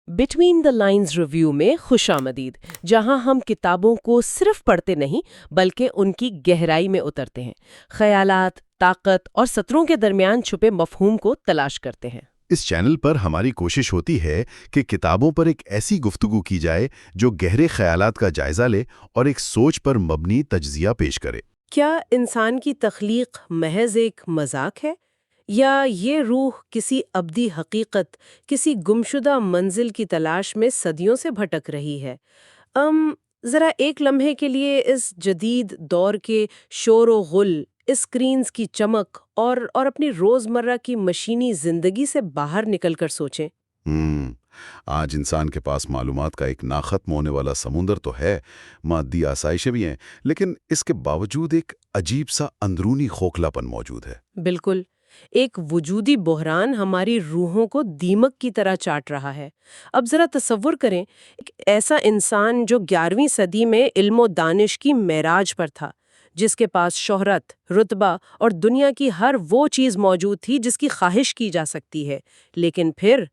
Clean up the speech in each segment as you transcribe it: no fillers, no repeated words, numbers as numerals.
Between the lines review میں خوش آمدید، جہاں ہم کتابوں کو صرف پڑھتے نہیں بلکہ ان کی گہرائی میں اترتے ہیں، خیالات، طاقت اور سطروں کے درمیان چھپے مفہوم کو تلاش کرتے ہیں۔ اس چینل پر ہماری کوشش ہوتی ہے کہ کتابوں پر ایک ایسی گفتگو کی جائے جو گہرے خیالات کا جائزہ لے اور ایک سوچ پر مبنی تجزیہ پیش کرے۔ کیا انسان کی تخلیق محض ایک مذاق ہے، یا یہ روح کسی ابدی حقیقت، کسی گمشدہ منزل کی تلاش میں صدیوں سے بھٹک رہی ہے؟ ذرا ایک لمحے کے لیے اس جدید دور کے شور و غل، اسکرینز کی چمک اور اپنی روزمرہ کی مشینی زندگی سے باہر نکل کر سوچیں۔ آج انسان کے پاس معلومات کا ایک ناختم ہونے والا سمندر تو ہے، مادی آسائشیں بھی ہیں، لیکن اس کے باوجود ایک عجیب سا اندرونی کھوکھلا پن موجود ہے۔ بالکل، ایک وجودی بحران ہماری روحوں کو دیمک کی طرح چاٹ رہا ہے۔ اب ذرا تصور کریں، ایک ایسا انسان جو 11ویں صدی میں علم و دانش کی معراج پر تھا، جس کے پاس شہرت، رتبہ اور دنیا کی ہر وہ چیز موجود تھی جس کی خواہش کی جا سکتی ہے، لیکن پھر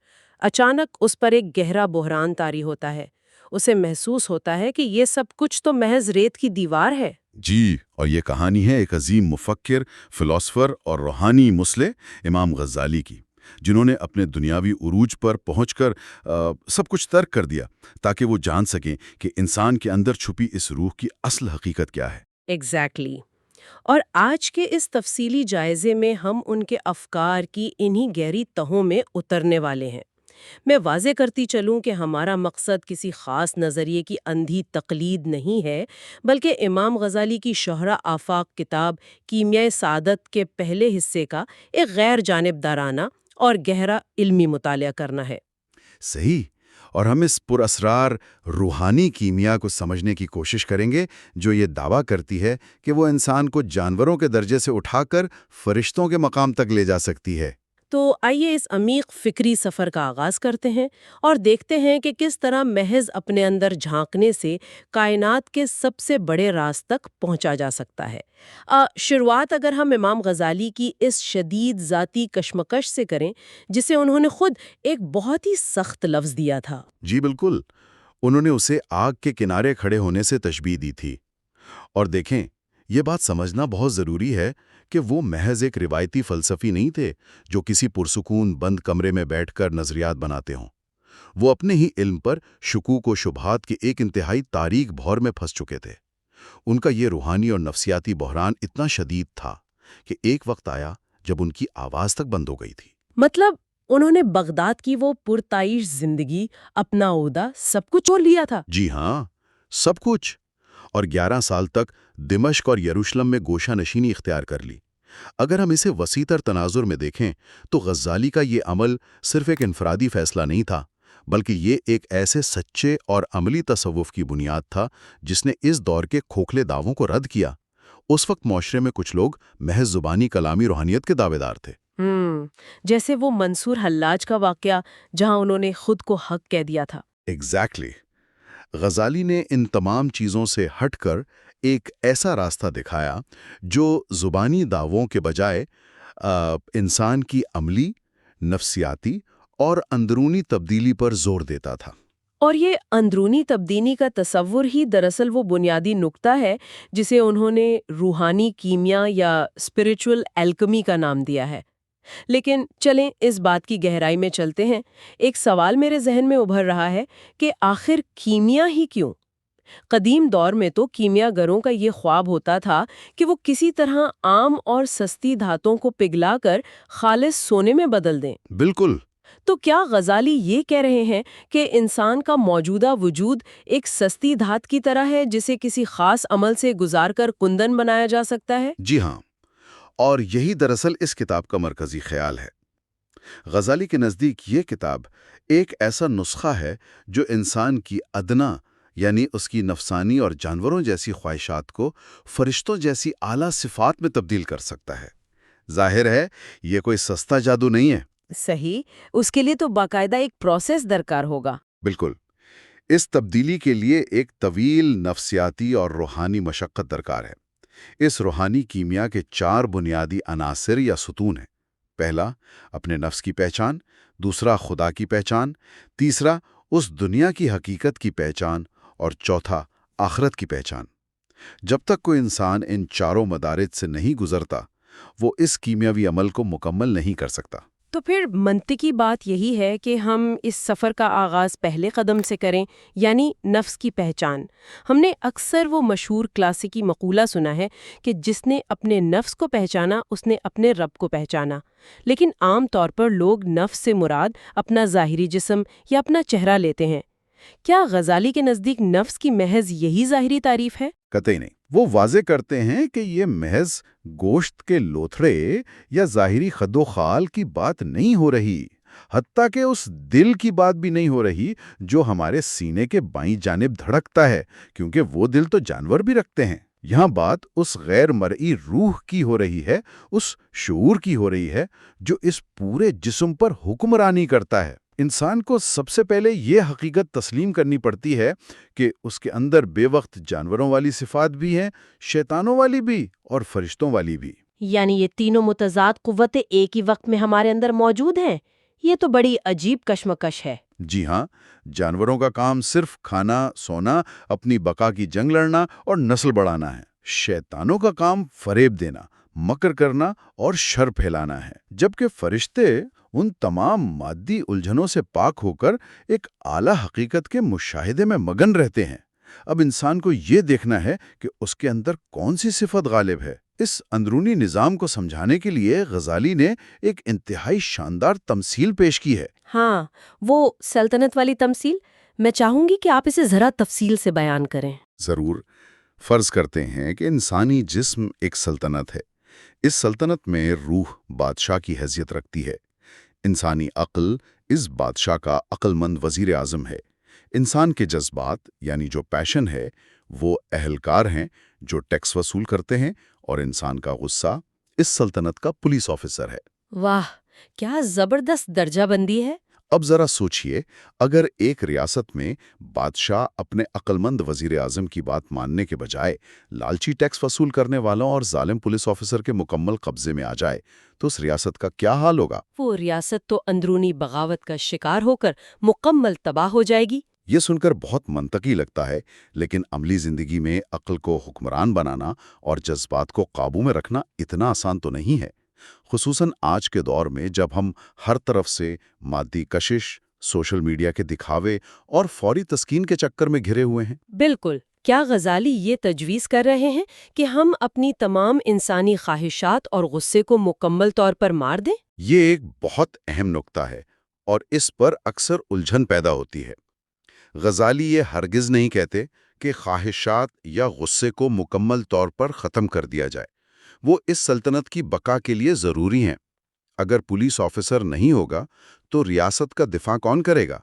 اچانک اس پر ایک گہرا بحران طاری ہوتا ہے۔ اسے محسوس ہوتا ہے کہ یہ سب کچھ تو محض ریت کی دیوار ہے۔ جی، اور یہ کہانی ہے ایک عظیم مفکر، فلسفر اور روحانی مصلح امام غزالی کی، جنہوں نے اپنے دنیاوی عروج پر پہنچ کر سب کچھ ترک کر دیا تاکہ وہ جان سکیں کہ انسان کے اندر چھپی اس روح کی اصل حقیقت کیا ہے۔ ایگزیکٹلی۔ اور آج کے اس تفصیلی جائزے میں ہم ان کے افکار کی انہی گہری تہوں میں اترنے والے ہیں۔ میں واضح کرتی چلوں کہ ہمارا مقصد کسی خاص نظریے کی اندھی تقلید نہیں ہے، بلکہ امام غزالی کی شہرہ آفاق کتاب کیمیائے سعادت کے پہلے حصے کا ایک غیر جانبدارانہ اور گہرا علمی مطالعہ کرنا ہے۔ صحیح، اور ہم اس پراسرار روحانی کیمیا کو سمجھنے کی کوشش کریں گے جو یہ دعویٰ کرتی ہے کہ وہ انسان کو جانوروں کے درجے سے اٹھا کر فرشتوں کے مقام تک لے جا سکتی ہے۔ تو آئیے اس عمیق فکری سفر کا آغاز کرتے ہیں اور دیکھتے ہیں کہ کس طرح محض اپنے اندر جھانکنے سے کائنات کے سب سے بڑے راز تک پہنچا جا سکتا ہے۔ شروعات اگر ہم امام غزالی کی اس شدید ذاتی کشمکش سے کریں، جسے انہوں نے خود ایک بہت ہی سخت لفظ دیا تھا۔ جی بالکل، انہوں نے اسے آگ کے کنارے کھڑے ہونے سے تشبیہ دی تھی۔ اور دیکھیں، یہ بات سمجھنا بہت ضروری ہے کہ وہ محض ایک روایتی فلسفی نہیں تھے جو کسی پرسکون بند کمرے میں بیٹھ کر نظریات بناتے ہوں۔ وہ اپنے ہی علم پر شکوک و شبہات کے ایک انتہائی تاریک بھور میں پھنس چکے تھے۔ ان کا یہ روحانی اور نفسیاتی بحران اتنا شدید تھا کہ ایک وقت آیا جب ان کی آواز تک بند ہو گئی تھی۔ مطلب انہوں نے بغداد کی وہ پرتعیش زندگی، اپنا عہدہ، سب کچھ چھوڑ لیا تھا۔ جی ہاں، سب کچھ، اور 11 سال تک دمشق اور یروشلم میں گوشہ نشینی اختیار کر لی۔ اگر ہم اسے وسیع تر تناظر میں دیکھیں تو غزالی کا یہ عمل صرف ایک انفرادی فیصلہ نہیں تھا، بلکہ یہ ایک ایسے سچے اور عملی تصوف کی بنیاد تھا جس نے اس دور کے کھوکھلے دعووں کو رد کیا۔ اس وقت معاشرے میں کچھ لوگ محض زبانی کلامی روحانیت کے دعوے دار تھے۔ جیسے وہ منصور حلاج کا واقعہ جہاں انہوں نے خود کو حق کہہ دیا تھا۔ ایگزیکٹلی۔ غزالی نے ان تمام چیزوں سے ہٹ کر ایک ایسا راستہ دکھایا جو زبانی دعووں کے بجائے انسان کی عملی، نفسیاتی اور اندرونی تبدیلی پر زور دیتا تھا۔ اور یہ اندرونی تبدیلی کا تصور ہی دراصل وہ بنیادی نقطہ ہے جسے انہوں نے روحانی کیمیا یا اسپریچول الکمی کا نام دیا ہے۔ لیکن چلیں اس بات کی گہرائی میں چلتے ہیں۔ ایک سوال میرے ذہن میں ابھر رہا ہے کہ آخر کیمیا ہی کیوں؟ قدیم دور میں تو کیمیا گروں کا یہ خواب ہوتا تھا کہ وہ کسی طرح عام اور سستی دھاتوں کو پگھلا کر خالص سونے میں بدل دیں۔ بالکل۔ تو کیا غزالی یہ کہہ رہے ہیں کہ انسان کا موجودہ وجود ایک سستی دھات کی طرح ہے جسے کسی خاص عمل سے گزار کر کندن بنایا جا سکتا ہے؟ جی ہاں، اور یہی دراصل اس کتاب کا مرکزی خیال ہے۔ غزالی کے نزدیک یہ کتاب ایک ایسا نسخہ ہے جو انسان کی ادنا، یعنی اس کی نفسانی اور جانوروں جیسی خواہشات کو فرشتوں جیسی اعلیٰ صفات میں تبدیل کر سکتا ہے۔ ظاہر ہے یہ کوئی سستا جادو نہیں ہے۔ صحیح، اس کے لیے تو باقاعدہ ایک پروسیس درکار ہوگا۔ بالکل، اس تبدیلی کے لیے ایک طویل نفسیاتی اور روحانی مشقت درکار ہے۔ اس روحانی کیمیا کے 4 بنیادی عناصر یا ستون ہیں۔ پہلا، اپنے نفس کی پہچان، دوسرا خدا کی پہچان، تیسرا اس دنیا کی حقیقت کی پہچان، اور چوتھا آخرت کی پہچان۔ جب تک کوئی انسان ان چاروں مدارج سے نہیں گزرتا، وہ اس کیمیاوی عمل کو مکمل نہیں کر سکتا۔ تو پھر منطقی بات یہی ہے کہ ہم اس سفر کا آغاز پہلے قدم سے کریں، یعنی نفس کی پہچان۔ ہم نے اکثر وہ مشہور کلاسیکی مقولہ سنا ہے کہ جس نے اپنے نفس کو پہچانا اس نے اپنے رب کو پہچانا، لیکن عام طور پر لوگ نفس سے مراد اپنا ظاہری جسم یا اپنا چہرہ لیتے ہیں۔ کیا غزالی کے نزدیک نفس کی محض یہی ظاہری تعریف ہے؟ قطعی نہیں۔ وہ واضح کرتے ہیں کہ یہ محض گوشت کے لوتھڑے یا ظاہری خد و خال کی بات نہیں ہو رہی، حتیٰ کہ اس دل کی بات بھی نہیں ہو رہی جو ہمارے سینے کے بائیں جانب دھڑکتا ہے، کیونکہ وہ دل تو جانور بھی رکھتے ہیں۔ یہاں بات اس غیر مرئی روح کی ہو رہی ہے، اس شعور کی ہو رہی ہے جو اس پورے جسم پر حکمرانی کرتا ہے۔ انسان کو سب سے پہلے یہ حقیقت تسلیم کرنی پڑتی ہے کہ اس کے اندر بے وقت جانوروں والی صفات بھی ہیں، شیطانوں والی بھی اور فرشتوں والی بھی۔ یعنی یہ تینوں متضاد قوتیں ایک ہی وقت میں ہمارے اندر موجود ہیں؟ یہ تو بڑی عجیب کشمکش ہے۔ جی ہاں، جانوروں کا کام صرف کھانا، سونا، اپنی بقا کی جنگ لڑنا اور نسل بڑھانا ہے۔ شیطانوں کا کام فریب دینا، مکر کرنا اور شر پھیلانا ہے، جبکہ فرشتے ان تمام مادی الجھنوں سے پاک ہو کر ایک اعلیٰ حقیقت کے مشاہدے میں مگن رہتے ہیں۔ اب انسان کو یہ دیکھنا ہے کہ اس کے اندر کون سی صفت غالب ہے۔ اس اندرونی نظام کو سمجھانے کے لیے غزالی نے ایک انتہائی شاندار تمثیل پیش کی ہے۔ ہاں، وہ سلطنت والی تمثیل، میں چاہوں گی کہ آپ اسے ذرا تفصیل سے بیان کریں۔ ضرور۔ فرض کرتے ہیں کہ انسانی جسم ایک سلطنت ہے۔ اس سلطنت میں روح بادشاہ کی حیثیت رکھتی ہے۔ انسانی عقل اس بادشاہ کا عقل مند وزیر اعظم ہے۔ انسان کے جذبات یعنی جو پیشن ہے وہ اہلکار ہیں جو ٹیکس وصول کرتے ہیں، اور انسان کا غصہ اس سلطنت کا پولیس آفیسر ہے۔ واہ، کیا زبردست درجہ بندی ہے! اب ذرا سوچئے، اگر ایک ریاست میں بادشاہ اپنے عقل مند وزیر اعظم کی بات ماننے کے بجائے لالچی ٹیکس وصول کرنے والوں اور ظالم پولیس آفیسر کے مکمل قبضے میں آ جائے تو اس ریاست کا کیا حال ہوگا؟ وہ ریاست تو اندرونی بغاوت کا شکار ہو کر مکمل تباہ ہو جائے گی۔ یہ سن کر بہت منطقی لگتا ہے، لیکن عملی زندگی میں عقل کو حکمران بنانا اور جذبات کو قابو میں رکھنا اتنا آسان تو نہیں ہے، خصوصاً آج کے دور میں جب ہم ہر طرف سے مادی کشش، سوشل میڈیا کے دکھاوے اور فوری تسکین کے چکر میں گھرے ہوئے ہیں۔ بالکل۔ کیا غزالی یہ تجویز کر رہے ہیں کہ ہم اپنی تمام انسانی خواہشات اور غصے کو مکمل طور پر مار دیں؟ یہ ایک بہت اہم نکتہ ہے اور اس پر اکثر الجھن پیدا ہوتی ہے۔ غزالی یہ ہرگز نہیں کہتے کہ خواہشات یا غصے کو مکمل طور پر ختم کر دیا جائے۔ وہ اس سلطنت کی بقا کے لیے ضروری ہیں۔ اگر پولیس آفیسر نہیں ہوگا تو ریاست کا دفاع کون کرے گا؟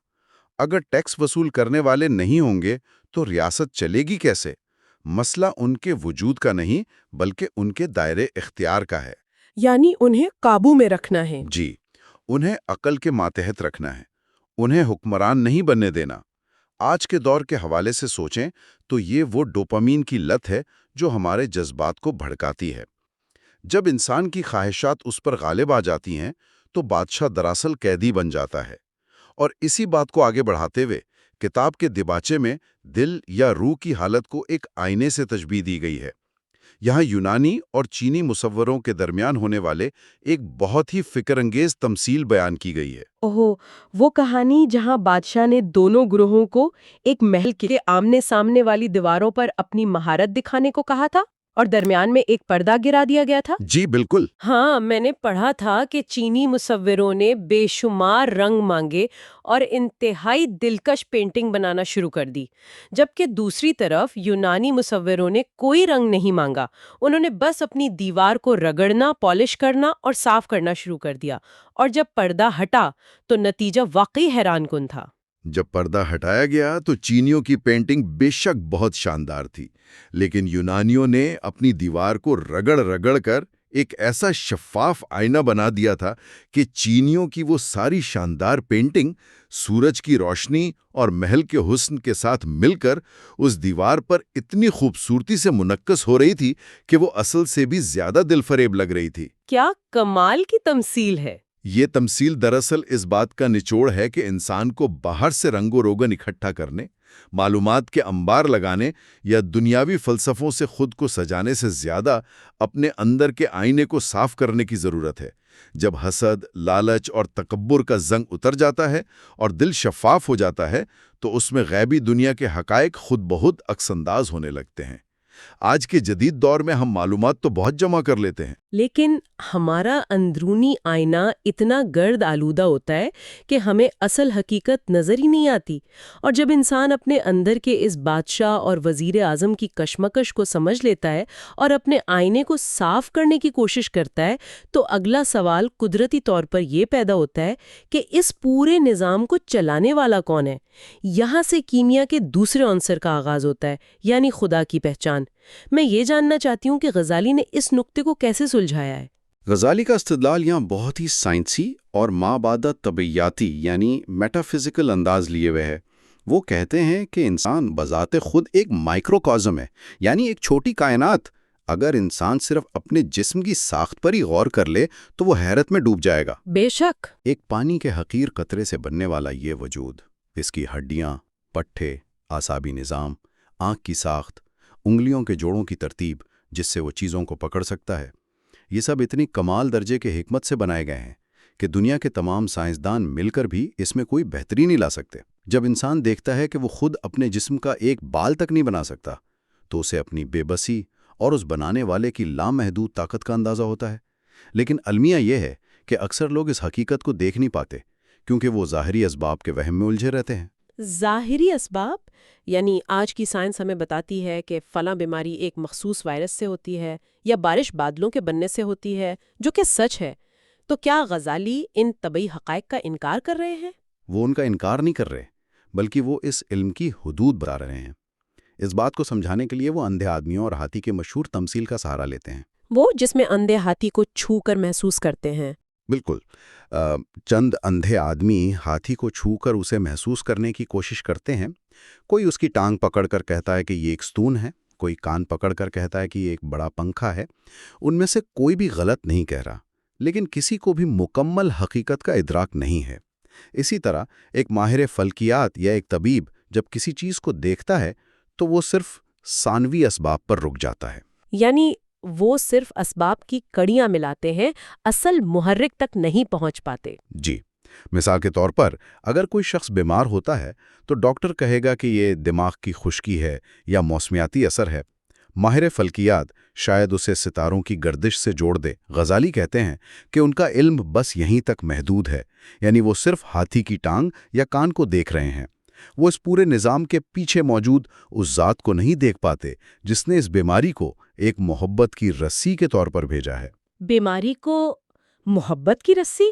اگر ٹیکس وصول کرنے والے نہیں ہوں گے تو ریاست چلے گی کیسے؟ مسئلہ ان کے وجود کا نہیں بلکہ ان کے دائرے اختیار کا ہے۔ یعنی انہیں قابو میں رکھنا ہے۔ جی، انہیں عقل کے ماتحت رکھنا ہے، انہیں حکمران نہیں بننے دینا۔ آج کے دور کے حوالے سے سوچیں تو یہ وہ ڈوپامین کی لت ہے جو ہمارے جذبات کو بھڑکاتی ہے۔ جب انسان کی خواہشات اس پر غالب آ جاتی ہیں تو بادشاہ دراصل قیدی بن جاتا ہے۔ اور اسی بات کو آگے بڑھاتے ہوئے کتاب کے دباچے میں دل یا روح کی حالت کو ایک آئینے سے تشبیہ دی گئی ہے۔ یہاں یونانی اور چینی مصوروں کے درمیان ہونے والے ایک بہت ہی فکر انگیز تمثیل بیان کی گئی ہے۔ اوہ، وہ کہانی جہاں بادشاہ نے دونوں گروہوں کو ایک محل کے آمنے سامنے والی دیواروں پر اپنی مہارت دکھانے کو کہا تھا اور درمیان میں ایک پردہ گرا دیا گیا تھا۔ جی بالکل۔ ہاں، میں نے پڑھا تھا کہ چینی مصوروں نے بے شمار رنگ مانگے اور انتہائی دلکش پینٹنگ بنانا شروع کر دی، جبکہ دوسری طرف یونانی مصوروں نے کوئی رنگ نہیں مانگا۔ انہوں نے بس اپنی دیوار کو رگڑنا، پالش کرنا اور صاف کرنا شروع کر دیا، اور جب پردہ ہٹا تو نتیجہ واقعی حیران کن تھا۔ جب پردہ ہٹایا گیا تو چینیوں کی پینٹنگ بے شک بہت شاندار تھی، لیکن یونانیوں نے اپنی دیوار کو رگڑ رگڑ کر ایک ایسا شفاف آئینہ بنا دیا تھا کہ چینیوں کی وہ ساری شاندار پینٹنگ سورج کی روشنی اور محل کے حسن کے ساتھ مل کر اس دیوار پر اتنی خوبصورتی سے منعکس ہو رہی تھی کہ وہ اصل سے بھی زیادہ دل فریب لگ رہی تھی۔ کیا کمال کی تمثیل ہے! یہ تمثیل دراصل اس بات کا نچوڑ ہے کہ انسان کو باہر سے رنگ و روگن اکٹھا کرنے، معلومات کے انبار لگانے یا دنیاوی فلسفوں سے خود کو سجانے سے زیادہ اپنے اندر کے آئینے کو صاف کرنے کی ضرورت ہے۔ جب حسد، لالچ اور تکبر کا زنگ اتر جاتا ہے اور دل شفاف ہو جاتا ہے تو اس میں غیبی دنیا کے حقائق خود بہت عکس انداز ہونے لگتے ہیں۔ آج کے جدید دور میں ہم معلومات تو بہت جمع کر لیتے ہیں، لیکن ہمارا اندرونی آئینہ اتنا گرد آلودہ ہوتا ہے کہ ہمیں اصل حقیقت نظر ہی نہیں آتی، اور جب انسان اپنے اندر کے اس بادشاہ اور وزیر اعظم کی کشمکش کو سمجھ لیتا ہے اور اپنے آئینے کو صاف کرنے کی کوشش کرتا ہے تو اگلا سوال قدرتی طور پر یہ پیدا ہوتا ہے کہ اس پورے نظام کو چلانے والا کون ہے؟ یہاں سے کیمیا کے دوسرے عنصر کا آغاز ہوتا ہے، یعنی خدا کی پہچان۔ میں یہ جاننا چاہتی ہوں کہ غزالی نے اس نقطے کو کیسے سلجھایا ہے؟ غزالی کا استدلال یہاں بہت ہی سائنسی اور مابعدہ طبعیاتی یعنی میٹا فزیکل انداز لیے ہوئے ہے۔ وہ کہتے ہیں کہ انسان بذات خود ایک مائکروکازم ہے، یعنی ایک چھوٹی کائنات۔ اگر انسان صرف اپنے جسم کی ساخت پر ہی غور کر لے تو وہ حیرت میں ڈوب جائے گا۔ بے شک۔ ایک پانی کے حقیر قطرے سے بننے والا یہ وجود، اس کی ہڈیاں، پٹھے، اعصابی نظام، آنکھ کی ساخت، انگلیوں کے جوڑوں کی ترتیب جس سے وہ چیزوں کو پکڑ سکتا ہے، یہ سب اتنی کمال درجے کے حکمت سے بنائے گئے ہیں کہ دنیا کے تمام سائنسدان مل کر بھی اس میں کوئی بہتری نہیں لا سکتے۔ جب انسان دیکھتا ہے کہ وہ خود اپنے جسم کا ایک بال تک نہیں بنا سکتا تو اسے اپنی بے بسی اور اس بنانے والے کی لامحدود طاقت کا اندازہ ہوتا ہے۔ لیکن المیہ یہ ہے کہ اکثر لوگ اس حقیقت کو دیکھ نہیں پاتے کیونکہ وہ ظاہری اسباب کے وہم میں الجھے رہتے ہیں۔ ظاہری اسباب یعنی آج کی سائنس ہمیں بتاتی ہے کہ فلاں بیماری ایک مخصوص وائرس سے ہوتی ہے یا بارش بادلوں کے بننے سے ہوتی ہے، جو کہ سچ ہے۔ تو کیا غزالی ان طبعی حقائق کا انکار کر رہے ہیں؟ وہ ان کا انکار نہیں کر رہے، بلکہ وہ اس علم کی حدود بتا رہے ہیں۔ اس بات کو سمجھانے کے لیے وہ اندھے آدمیوں اور ہاتھی کے مشہور تمثیل کا سہارا لیتے ہیں، وہ جس میں اندھے ہاتھی کو چھو کر محسوس کرتے ہیں۔ بالکل۔ چند اندھے آدمی ہاتھی کو چھو کر اسے محسوس کرنے کی کوشش کرتے ہیں۔ کوئی اس کی ٹانگ پکڑ کر کہتا ہے کہ یہ ایک ستون ہے، کوئی کان پکڑ کر کہتا ہے کہ یہ ایک بڑا پنکھا ہے۔ ان میں سے کوئی بھی غلط نہیں کہہ رہا، لیکن کسی کو بھی مکمل حقیقت کا ادراک نہیں ہے۔ اسی طرح ایک ماہر فلکیات یا ایک طبیب جب کسی چیز کو دیکھتا ہے تو وہ صرف ثانوی اسباب پر رک جاتا ہے، یعنی وہ صرف اسباب کی کڑیاں ملاتے ہیں، اصل محرک تک نہیں پہنچ پاتے۔ جی، مثال کے طور پر اگر کوئی شخص بیمار ہوتا ہے تو ڈاکٹر کہے گا کہ یہ دماغ کی خشکی ہے یا موسمیاتی اثر ہے۔ ماہر فلکیات شاید اسے ستاروں کی گردش سے جوڑ دے۔ غزالی کہتے ہیں کہ ان کا علم بس یہیں تک محدود ہے، یعنی وہ صرف ہاتھی کی ٹانگ یا کان کو دیکھ رہے ہیں۔ وہ اس پورے نظام کے پیچھے موجود اس ذات کو نہیں دیکھ پاتے جس نے اس بیماری کو ایک محبت کی رسی کے طور پر بھیجا ہے۔ بیماری کو محبت کی رسی؟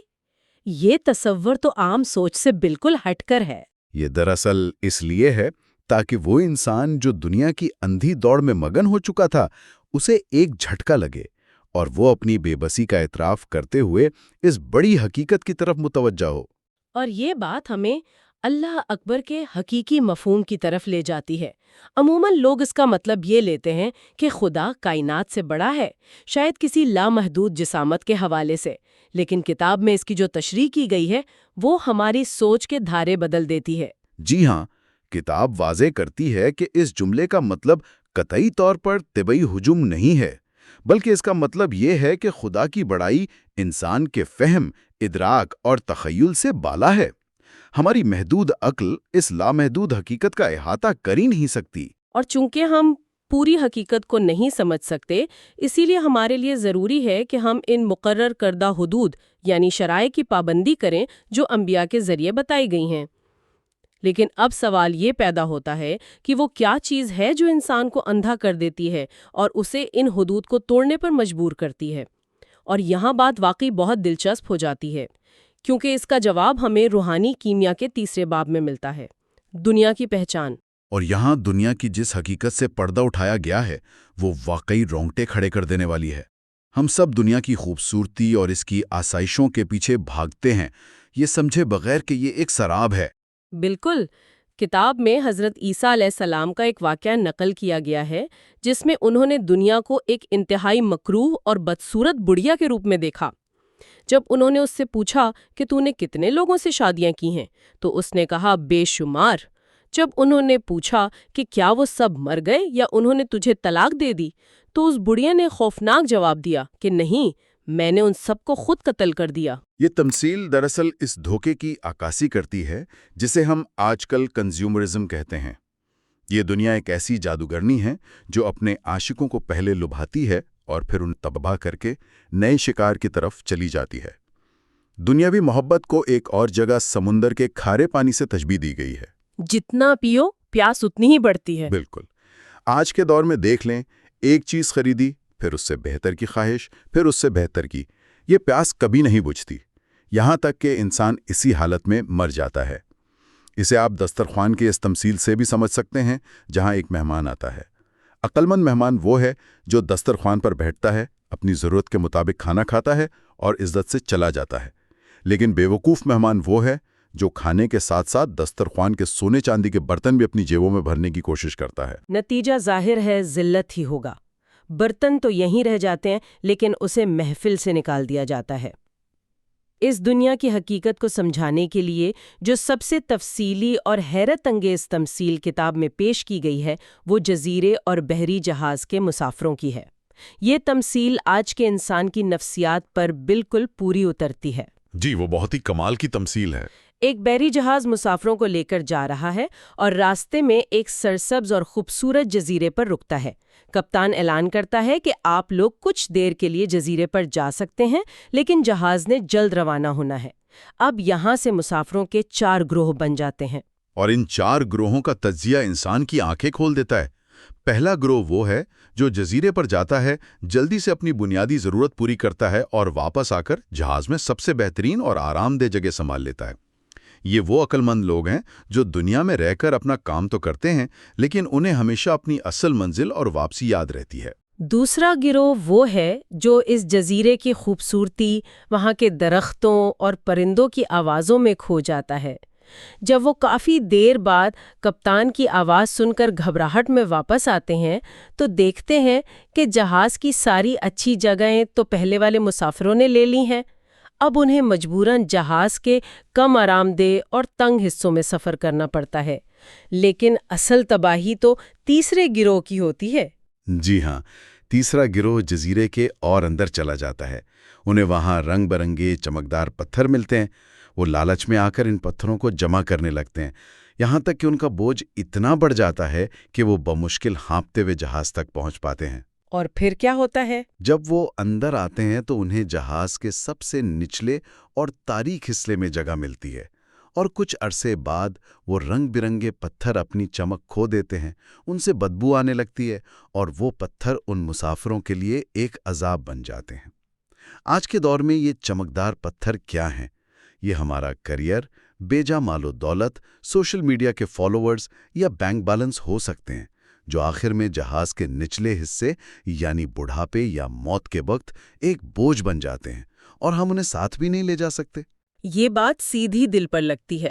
یہ تصور تو عام سوچ سے بالکل ہٹ کر ہے۔ یہ دراصل اس لیے ہے تاکہ وہ انسان جو دنیا کی اندھی دوڑ میں مگن ہو چکا تھا اسے ایک جھٹکا لگے اور وہ اپنی بے بسی کا اعتراف کرتے ہوئے اس بڑی حقیقت کی طرف متوجہ ہو۔ اور یہ بات ہمیں اللہ اکبر کے حقیقی مفہوم کی طرف لے جاتی ہے۔ عموماً لوگ اس کا مطلب یہ لیتے ہیں کہ خدا کائنات سے بڑا ہے، شاید کسی لامحدود جسامت کے حوالے سے، لیکن کتاب میں اس کی جو تشریح کی گئی ہے وہ ہماری سوچ کے دھارے بدل دیتی ہے۔ جی ہاں، کتاب واضح کرتی ہے کہ اس جملے کا مطلب قطعی طور پر طبعی ہجوم نہیں ہے، بلکہ اس کا مطلب یہ ہے کہ خدا کی بڑائی انسان کے فہم، ادراک اور تخیل سے بالا ہے۔ ہماری محدود عقل اس لامحدود حقیقت کا احاطہ کر ہی نہیں سکتی۔ اور چونکہ ہم پوری حقیقت کو نہیں سمجھ سکتے، اسی لیے ہمارے لیے ضروری ہے کہ ہم ان مقرر کردہ حدود یعنی شرائع کی پابندی کریں جو انبیاء کے ذریعے بتائی گئی ہیں۔ لیکن اب سوال یہ پیدا ہوتا ہے کہ وہ کیا چیز ہے جو انسان کو اندھا کر دیتی ہے اور اسے ان حدود کو توڑنے پر مجبور کرتی ہے؟ اور یہاں بات واقعی بہت دلچسپ ہو جاتی ہے، کیونکہ اس کا جواب ہمیں روحانی کیمیا کے تیسرے باب میں ملتا ہے، دنیا کی پہچان۔ اور یہاں دنیا کی جس حقیقت سے پردہ اٹھایا گیا ہے وہ واقعی رونگٹے کھڑے کر دینے والی ہے۔ ہم سب دنیا کی خوبصورتی اور اس کی آسائشوں کے پیچھے بھاگتے ہیں، یہ سمجھے بغیر کہ یہ ایک سراب ہے۔ بالکل۔ کتاب میں حضرت عیسیٰ علیہ السلام کا ایک واقعہ نقل کیا گیا ہے جس میں انہوں نے دنیا کو ایک انتہائی مکروہ اور بدصورت بڑھیا کے روپ میں دیکھا۔ جب انہوں نے اس سے پوچھا کہ تو نے کتنے لوگوں سے شادیاں کی ہیں تو اس نے کہا بے شمار۔ جب انہوں نے پوچھا کہ کیا وہ سب مر گئے یا انہوں نے تجھے طلاق دے دی تو اس بڑھیا نے خوفناک جواب دیا کہ نہیں، میں نے ان سب کو خود قتل کر دیا۔ یہ تمثیل دراصل اس دھوکے کی عکاسی کرتی ہے جسے ہم آج کل کنزیومرزم کہتے ہیں۔ یہ دنیا ایک ایسی جادوگرنی ہے جو اپنے عاشقوں کو پہلے لبھاتی ہے اور پھر ان تباہ کر کے نئے شکار کی طرف چلی جاتی ہے۔ دنیاوی محبت کو ایک اور جگہ سمندر کے کھارے پانی سے تشبیہ دی گئی ہے۔ جتنا پیو پیاس اتنی ہی بڑھتی ہے۔ بالکل۔ آج کے دور میں دیکھ لیں، ایک چیز خریدی، پھر اس سے بہتر کی خواہش، پھر اس سے بہتر کی، یہ پیاس کبھی نہیں بجھتی، یہاں تک کہ انسان اسی حالت میں مر جاتا ہے۔ اسے آپ دسترخوان کی اس تمثیل سے بھی سمجھ سکتے ہیں جہاں ایک مہمان آتا ہے۔ عقلمند مہمان وہ ہے جو دسترخوان پر بیٹھتا ہے، اپنی ضرورت کے مطابق کھانا کھاتا ہے اور عزت سے چلا جاتا ہے۔ لیکن بیوقوف مہمان وہ ہے جو کھانے کے ساتھ ساتھ دسترخوان کے سونے چاندی کے برتن بھی اپنی جیبوں میں بھرنے کی کوشش کرتا ہے۔ نتیجہ ظاہر ہے ذلت ہی ہوگا۔ برتن تو یہیں رہ جاتے ہیں لیکن اسے محفل سے نکال دیا جاتا ہے۔ اس دنیا کی حقیقت کو سمجھانے کے لیے جو سب سے تفصیلی اور حیرت انگیز تمثیل کتاب میں پیش کی گئی ہے وہ جزیرے اور بحری جہاز کے مسافروں کی ہے۔ یہ تمثیل آج کے انسان کی نفسیات پر بالکل پوری اترتی ہے۔ جی، وہ بہت ہی کمال کی تمثیل ہے۔ ایک بحری جہاز مسافروں کو لے کر جا رہا ہے اور راستے میں ایک سرسبز اور خوبصورت جزیرے پر رکتا ہے۔ کپتان اعلان کرتا ہے کہ آپ لوگ کچھ دیر کے لیے جزیرے پر جا سکتے ہیں لیکن جہاز نے جلد روانہ ہونا ہے۔ اب یہاں سے مسافروں کے 4 گروہ بن جاتے ہیں، اور ان 4 گروہوں کا تجزیہ انسان کی آنکھیں کھول دیتا ہے۔ پہلا گروہ وہ ہے جو جزیرے پر جاتا ہے، جلدی سے اپنی بنیادی ضرورت پوری کرتا ہے اور واپس آ کر جہاز میں سب سے بہترین اور آرام دہ جگہ سنبھال لیتا ہے۔ یہ وہ عقل مند لوگ ہیں جو دنیا میں رہ کر اپنا کام تو کرتے ہیں لیکن انہیں ہمیشہ اپنی اصل منزل اور واپسی یاد رہتی ہے۔ دوسرا گروہ وہ ہے جو اس جزیرے کی خوبصورتی، وہاں کے درختوں اور پرندوں کی آوازوں میں کھو جاتا ہے۔ جب وہ کافی دیر بعد کپتان کی آواز سن کر گھبراہٹ میں واپس آتے ہیں تو دیکھتے ہیں کہ جہاز کی ساری اچھی جگہیں تو پہلے والے مسافروں نے لے لی ہیں۔ اب انہیں مجبوراً جہاز کے کم آرام دہ اور تنگ حصوں میں سفر کرنا پڑتا ہے۔ لیکن اصل تباہی تو تیسرے گروہ کی ہوتی ہے۔ جی ہاں، تیسرا گروہ جزیرے کے اور اندر چلا جاتا ہے۔ انہیں وہاں رنگ برنگے چمکدار پتھر ملتے ہیں۔ وہ لالچ میں آ کر ان پتھروں کو جمع کرنے لگتے ہیں، یہاں تک کہ ان کا بوجھ اتنا بڑھ جاتا ہے کہ وہ بمشکل ہانپتے ہوئے جہاز تک پہنچ پاتے ہیں۔ اور پھر کیا ہوتا ہے؟ جب وہ اندر آتے ہیں تو انہیں جہاز کے سب سے نچلے اور تاریک حصے میں جگہ ملتی ہے، اور کچھ عرصے بعد وہ رنگ برنگے پتھر اپنی چمک کھو دیتے ہیں، ان سے بدبو آنے لگتی ہے اور وہ پتھر ان مسافروں کے لیے ایک عذاب بن جاتے ہیں۔ آج کے دور میں یہ چمکدار پتھر کیا ہیں؟ یہ ہمارا کریئر، بیجا مال و دولت، سوشل میڈیا کے فالوورز یا بینک بیلنس ہو سکتے ہیں، جو آخر میں جہاز کے نچلے حصے یعنی بڑھاپے یا موت کے وقت ایک بوجھ بن جاتے ہیں اور ہم انہیں ساتھ بھی نہیں لے جا سکتے۔ یہ بات سیدھی دل پر لگتی ہے۔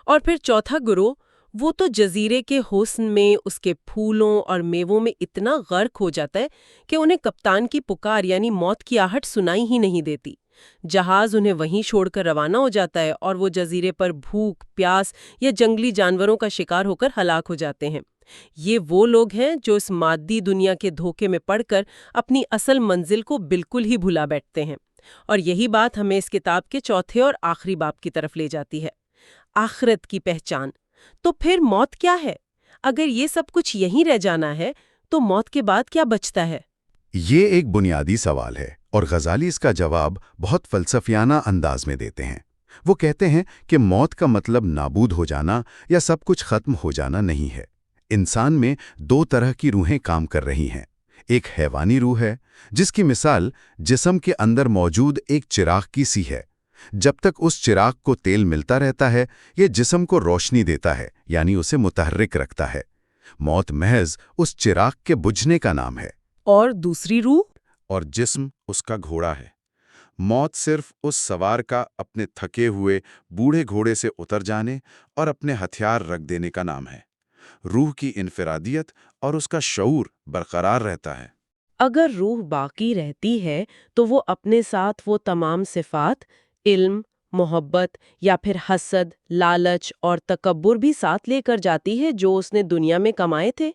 اور پھر چوتھا گروہ، وہ تو جزیرے کے حسن میں، اس کے پھولوں اور میووں میں اتنا غرق ہو جاتا ہے کہ انہیں کپتان کی پکار یعنی موت کی آہٹ سنائی ہی نہیں دیتی۔ جہاز انہیں وہیں چھوڑ کر روانہ ہو جاتا ہے اور وہ جزیرے پر بھوک، پیاس یا جنگلی جانوروں کا شکار ہو کر ہلاک ہو جاتے ہیں۔ یہ وہ لوگ ہیں جو اس مادی دنیا کے دھوکے میں پڑ کر اپنی اصل منزل کو بالکل ہی بھلا بیٹھتے ہیں۔ اور یہی بات ہمیں اس کتاب کے چوتھے اور آخری باب کی طرف لے جاتی ہے، آخرت کی پہچان۔ تو پھر موت کیا ہے؟ اگر یہ سب کچھ یہیں رہ جانا ہے تو موت کے بعد کیا بچتا ہے؟ یہ ایک بنیادی سوال ہے اور غزالی اس کا جواب بہت فلسفیانہ انداز میں دیتے ہیں۔ وہ کہتے ہیں کہ موت کا مطلب نابود ہو جانا یا سب کچھ ختم ہو جانا نہیں ہے۔ انسان میں 2 طرح کی روحیں کام کر رہی ہیں۔ ایک حیوانی روح ہے جس کی مثال جسم کے اندر موجود ایک چراغ کی سی ہے۔ جب تک اس چراغ کو تیل ملتا رہتا ہے یہ جسم کو روشنی دیتا ہے، یعنی اسے متحرک رکھتا ہے۔ موت محض اس چراغ کے بجھنے کا نام ہے۔ اور دوسری روح؟ اور جسم اس کا گھوڑا ہے۔ موت صرف اس سوار کا اپنے تھکے ہوئے بوڑھے گھوڑے سے اتر جانے اور اپنے ہتھیار رکھ دینے کا نام ہے۔ روح کی انفرادیت اور اس کا شعور برقرار رہتا ہے۔ اگر روح باقی رہتی ہے تو وہ اپنے ساتھ وہ تمام صفات، علم، محبت یا پھر حسد، لالچ اور تکبر بھی ساتھ لے کر جاتی ہے جو اس نے دنیا میں کمائے تھے۔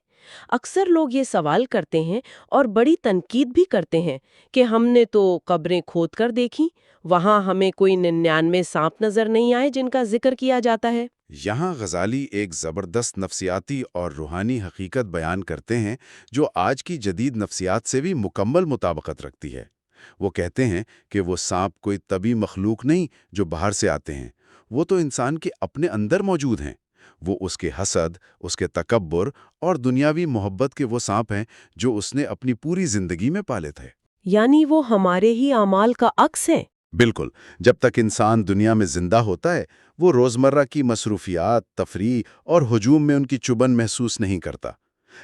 اکثر لوگ یہ سوال کرتے ہیں اور بڑی تنقید بھی کرتے ہیں کہ ہم نے تو قبریں کھود کر دیکھیں، وہاں ہمیں کوئی 99 سانپ نظر نہیں آئے جن کا ذکر کیا جاتا ہے۔ یہاں غزالی ایک زبردست نفسیاتی اور روحانی حقیقت بیان کرتے ہیں جو آج کی جدید نفسیات سے بھی مکمل مطابقت رکھتی ہے۔ وہ کہتے ہیں کہ وہ سانپ کوئی طبی مخلوق نہیں جو باہر سے آتے ہیں، وہ تو انسان کے اپنے اندر موجود ہیں۔ وہ اس کے حسد، اس کے تکبر اور دنیاوی محبت کے وہ سانپ ہیں جو اس نے اپنی پوری زندگی میں پالے تھے۔ یعنی وہ ہمارے ہی اعمال کا عکس ہیں۔ بالکل، جب تک انسان دنیا میں زندہ ہوتا ہے وہ روزمرہ کی مصروفیات، تفریح اور ہجوم میں ان کی چبھن محسوس نہیں کرتا،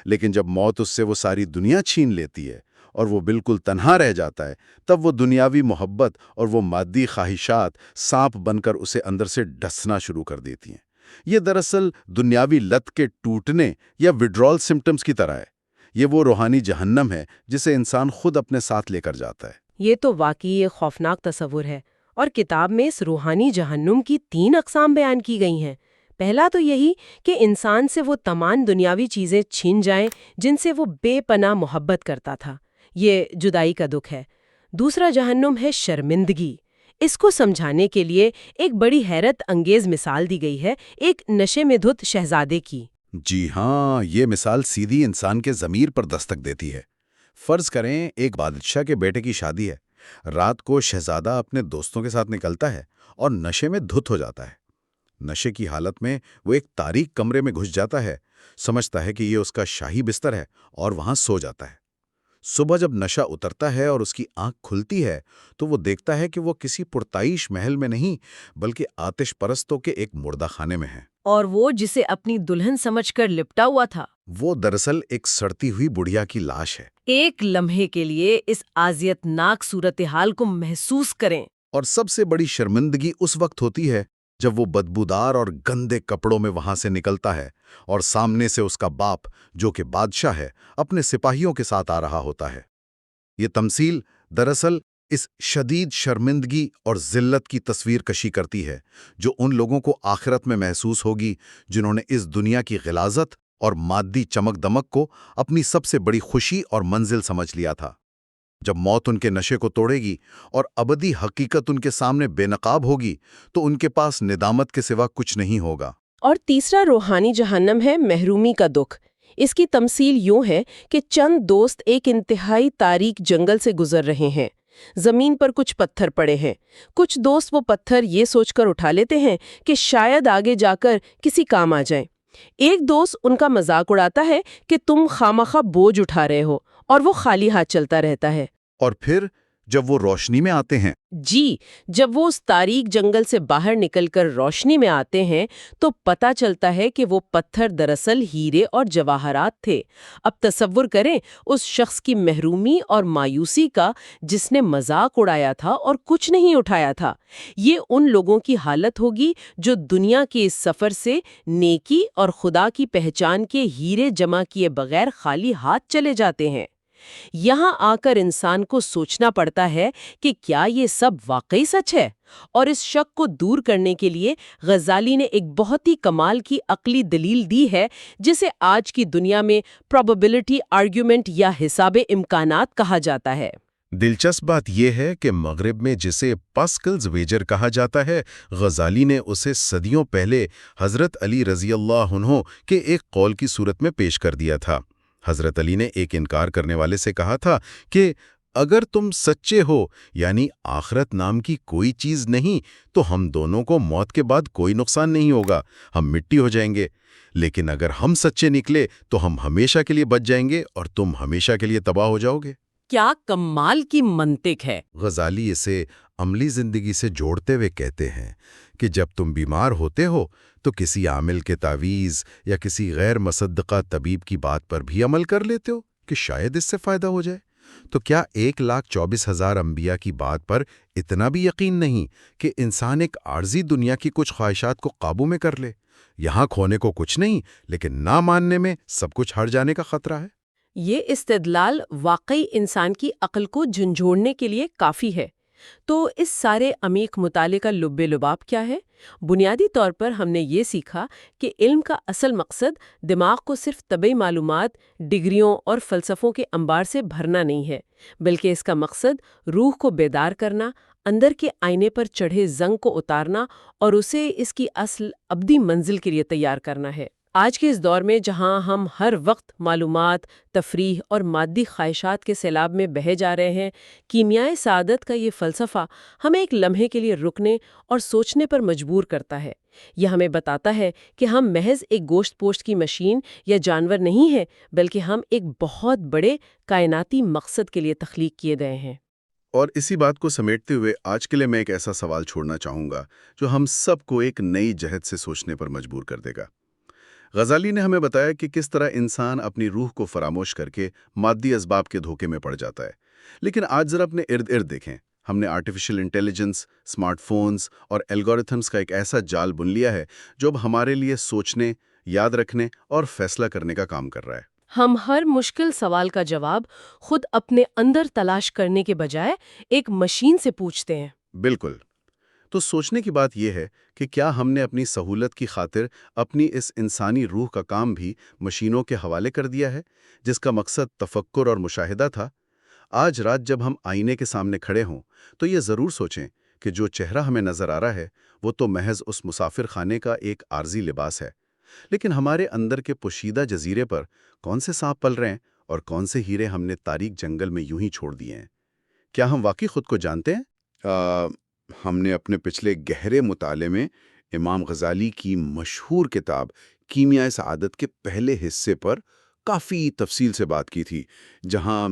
لیکن جب موت اس سے وہ ساری دنیا چھین لیتی ہے اور وہ بالکل تنہا رہ جاتا ہے، تب وہ دنیاوی محبت اور وہ مادی خواہشات سانپ بن کر اسے اندر سے ڈسنا شروع کر دیتی ہیں۔ یہ دراصل دنیاوی لت کے ٹوٹنے یا وڈرال سمپٹمز کی طرح ہے۔ یہ وہ روحانی جہنم ہے جسے انسان خود اپنے ساتھ لے کر جاتا ہے۔ یہ تو واقعی ایک خوفناک تصور ہے، اور کتاب میں اس روحانی جہنم کی 3 اقسام بیان کی گئی ہیں۔ پہلا تو یہی کہ انسان سے وہ تمام دنیاوی چیزیں چھین جائیں جن سے وہ بے پناہ محبت کرتا تھا، یہ جدائی کا دکھ ہے۔ دوسرا جہنم ہے شرمندگی۔ اس کو سمجھانے کے لیے ایک بڑی حیرت انگیز مثال دی گئی ہے، ایک نشے میں دھت شہزادے کی۔ جی ہاں، یہ مثال سیدھی انسان کے ضمیر پر دستک دیتی ہے۔ فرض کریں ایک بادشاہ کے بیٹے کی شادی ہے۔ رات کو شہزادہ اپنے دوستوں کے ساتھ نکلتا ہے اور نشے میں دھت ہو جاتا ہے۔ نشے کی حالت میں وہ ایک تاریک کمرے میں گھس جاتا ہے، سمجھتا ہے کہ یہ اس کا شاہی بستر ہے اور وہاں سو جاتا ہے۔ صبح جب نشہ اترتا ہے اور اس کی آنکھ کھلتی ہے تو وہ دیکھتا ہے کہ وہ کسی پرتعیش محل میں نہیں بلکہ آتش پرستوں کے ایک مردہ خانے میں ہے۔ اور وہ جسے اپنی دلہن سمجھ کر لپٹا ہوا تھا، وہ دراصل ایک سڑتی ہوئی بڑھیا کی لاش ہے۔ ایک لمحے کے لیے اس اذیت ناک صورتحال کو محسوس کریں۔ اور سب سے بڑی شرمندگی اس وقت ہوتی ہے جب وہ بدبودار اور گندے کپڑوں میں وہاں سے نکلتا ہے اور سامنے سے اس کا باپ جو کہ بادشاہ ہے اپنے سپاہیوں کے ساتھ آ رہا ہوتا ہے۔ یہ تمثیل دراصل اس شدید شرمندگی اور ذلت کی تصویر کشی کرتی ہے جو ان لوگوں کو آخرت میں محسوس ہوگی جنہوں نے اس دنیا کی غلاظت اور مادی چمک دمک کو اپنی سب سے بڑی خوشی اور منزل سمجھ لیا تھا۔ جب موت ان کے نشے کو توڑے گی اور ابدی حقیقت ان کے سامنے بے نقاب ہوگی تو ان کے پاس ندامت کے سوا کچھ نہیں ہوگا۔ اور تیسرا روحانی جہنم ہے محرومی کا دکھ۔ اس کی تمثیل یوں ہے کہ چند دوست ایک انتہائی تاریک جنگل سے گزر رہے ہیں۔ زمین پر کچھ پتھر پڑے ہیں۔ کچھ دوست وہ پتھر یہ سوچ کر اٹھا لیتے ہیں کہ شاید آگے جا کر کسی کام آ جائیں۔ ایک دوست ان کا مذاق اڑاتا ہے کہ تم خامخواہ بوجھ اٹھا رہے ہو، اور وہ خالی ہاتھ چلتا رہتا ہے۔ اور پھر جب وہ روشنی میں آتے ہیں، جی، جب وہ اس تاریک جنگل سے باہر نکل کر روشنی میں آتے ہیں تو پتہ چلتا ہے کہ وہ پتھر دراصل ہیرے اور جواہرات تھے۔ اب تصور کریں اس شخص کی محرومی اور مایوسی کا جس نے مذاق اڑایا تھا اور کچھ نہیں اٹھایا تھا۔ یہ ان لوگوں کی حالت ہوگی جو دنیا کے اس سفر سے نیکی اور خدا کی پہچان کے ہیرے جمع کیے بغیر خالی ہاتھ چلے جاتے ہیں۔ یہاں آ کر انسان کو سوچنا پڑتا ہے کہ کیا یہ سب واقعی سچ ہے؟ اور اس شک کو دور کرنے کے لیے غزالی نے ایک بہت ہی کمال کی عقلی دلیل دی ہے جسے آج کی دنیا میں پروبیبلٹی آرگیومنٹ یا حساب امکانات کہا جاتا ہے۔ دلچسپ بات یہ ہے کہ مغرب میں جسے پاسکلز ویجر کہا جاتا ہے، غزالی نے اسے صدیوں پہلے حضرت علی رضی اللہ عنہ کے ایک قول کی صورت میں پیش کر دیا تھا۔ حضرت علی نے ایک انکار کرنے والے سے کہا تھا کہ اگر تم سچے ہو یعنی آخرت نام کی کوئی چیز نہیں تو ہم دونوں کو موت کے بعد کوئی نقصان نہیں ہوگا، ہم مٹی ہو جائیں گے، لیکن اگر ہم سچے نکلے تو ہم ہمیشہ کے لیے بچ جائیں گے اور تم ہمیشہ کے لیے تباہ ہو جاؤ گے۔ کیا کمال کی منطق ہے! غزالی اسے عملی زندگی سے جوڑتے ہوئے کہتے ہیں کہ جب تم بیمار ہوتے ہو تو کسی عامل کے تعویذ یا کسی غیر مصدقہ طبیب کی بات پر بھی عمل کر لیتے ہو کہ شاید اس سے فائدہ ہو جائے۔ تو کیا 1,24,000 انبیاء کی بات پر اتنا بھی یقین نہیں کہ انسان ایک عارضی دنیا کی کچھ خواہشات کو قابو میں کر لے؟ یہاں کھونے کو کچھ نہیں، لیکن نہ ماننے میں سب کچھ ہار جانے کا خطرہ ہے۔ یہ استدلال واقعی انسان کی عقل کو جھنجھوڑنے کے لیے کافی ہے۔ تو اس سارے عمیق مطالعے کا لب لباب کیا ہے؟ بنیادی طور پر ہم نے یہ سیکھا کہ علم کا اصل مقصد دماغ کو صرف طبی معلومات، ڈگریوں اور فلسفوں کے انبار سے بھرنا نہیں ہے، بلکہ اس کا مقصد روح کو بیدار کرنا، اندر کے آئینے پر چڑھے زنگ کو اتارنا اور اسے اس کی اصل ابدی منزل کے لیے تیار کرنا ہے۔ آج کے اس دور میں جہاں ہم ہر وقت معلومات، تفریح اور مادی خواہشات کے سیلاب میں بہے جا رہے ہیں، کیمیائے سعادت کا یہ فلسفہ ہمیں ایک لمحے کے لیے رکنے اور سوچنے پر مجبور کرتا ہے۔ یہ ہمیں بتاتا ہے کہ ہم محض ایک گوشت پوشت کی مشین یا جانور نہیں ہیں، بلکہ ہم ایک بہت بڑے کائناتی مقصد کے لیے تخلیق کیے گئے ہیں۔ اور اسی بات کو سمیٹتے ہوئے آج کے لیے میں ایک ایسا سوال چھوڑنا چاہوں گا جو ہم سب کو ایک نئی جہت سے سوچنے پر مجبور کر دے گا۔ غزالی نے ہمیں بتایا کہ کس طرح انسان اپنی روح کو فراموش کر کے مادی اسباب کے دھوکے میں پڑ جاتا ہے، لیکن آج ذرا اپنے ارد گرد دیکھیں۔ ہم نے آرٹیفیشل انٹیلیجنس، اسمارٹ فونز اور الگورتھمز کا ایک ایسا جال بن لیا ہے جو اب ہمارے لیے سوچنے، یاد رکھنے اور فیصلہ کرنے کا کام کر رہا ہے۔ ہم ہر مشکل سوال کا جواب خود اپنے اندر تلاش کرنے کے بجائے ایک مشین سے پوچھتے ہیں۔ بالکل۔ تو سوچنے کی بات یہ ہے کہ کیا ہم نے اپنی سہولت کی خاطر اپنی اس انسانی روح کا کام بھی مشینوں کے حوالے کر دیا ہے، جس کا مقصد تفکر اور مشاہدہ تھا؟ آج رات جب ہم آئینے کے سامنے کھڑے ہوں تو یہ ضرور سوچیں کہ جو چہرہ ہمیں نظر آ رہا ہے وہ تو محض اس مسافر خانے کا ایک عارضی لباس ہے، لیکن ہمارے اندر کے پوشیدہ جزیرے پر کون سے سانپ پل رہے ہیں اور کون سے ہیرے ہم نے تاریک جنگل میں یوں ہی چھوڑ دیے ہیں؟ کیا ہم واقعی خود کو جانتے ہیں؟ ہم نے اپنے پچھلے گہرے مطالعے میں امام غزالی کی مشہور کتاب کیمیائے سعادت کے پہلے حصے پر کافی تفصیل سے بات کی تھی، جہاں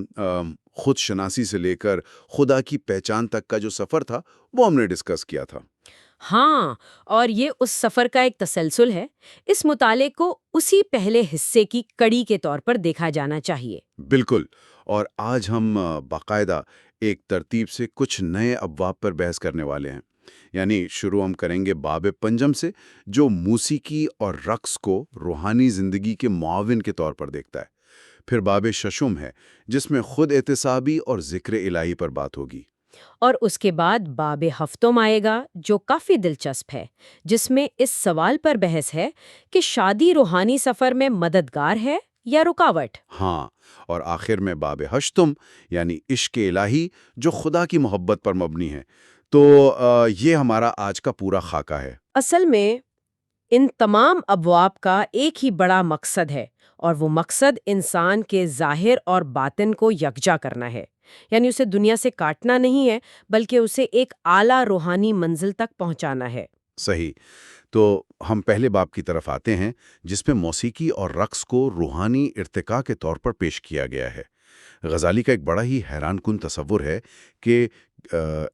خود شناسی سے لے کر خدا کی پہچان تک کا جو سفر تھا وہ ہم نے ڈسکس کیا تھا۔ ہاں، اور یہ اس سفر کا ایک تسلسل ہے۔ اس مطالعے کو اسی پہلے حصے کی کڑی کے طور پر دیکھا جانا چاہیے۔ بالکل، اور آج ہم باقاعدہ ایک ترتیب سے کچھ نئے ابواب پر بحث کرنے والے ہیں۔ یعنی شروع ہم کریں گے باب پنجم سے، جو موسیقی اور رقص کو روحانی زندگی کے معاون کے طور پر دیکھتا ہے۔ پھر باب ششم ہے، جس میں خود احتسابی اور ذکر الہی پر بات ہوگی۔ اور اس کے بعد باب ہفتم آئے گا، جو کافی دلچسپ ہے، جس میں اس سوال پر بحث ہے کہ شادی روحانی سفر میں مددگار ہے یا رکاوٹ۔ ہاں، اور آخر میں باب ہشتم یعنی عشق الہی، جو خدا کی محبت پر مبنی ہے۔ تو یہ ہمارا آج کا پورا خاکہ ہے۔ اصل میں ان تمام ابواب کا ایک ہی بڑا مقصد ہے، اور وہ مقصد انسان کے ظاہر اور باطن کو یکجا کرنا ہے۔ یعنی اسے دنیا سے کاٹنا نہیں ہے، بلکہ اسے ایک اعلیٰ روحانی منزل تک پہنچانا ہے۔ صحیح۔ تو ہم پہلے باب کی طرف آتے ہیں، جس میں موسیقی اور رقص کو روحانی ارتقاء کے طور پر پیش کیا گیا ہے۔ غزالی کا ایک بڑا ہی حیران کن تصور ہے کہ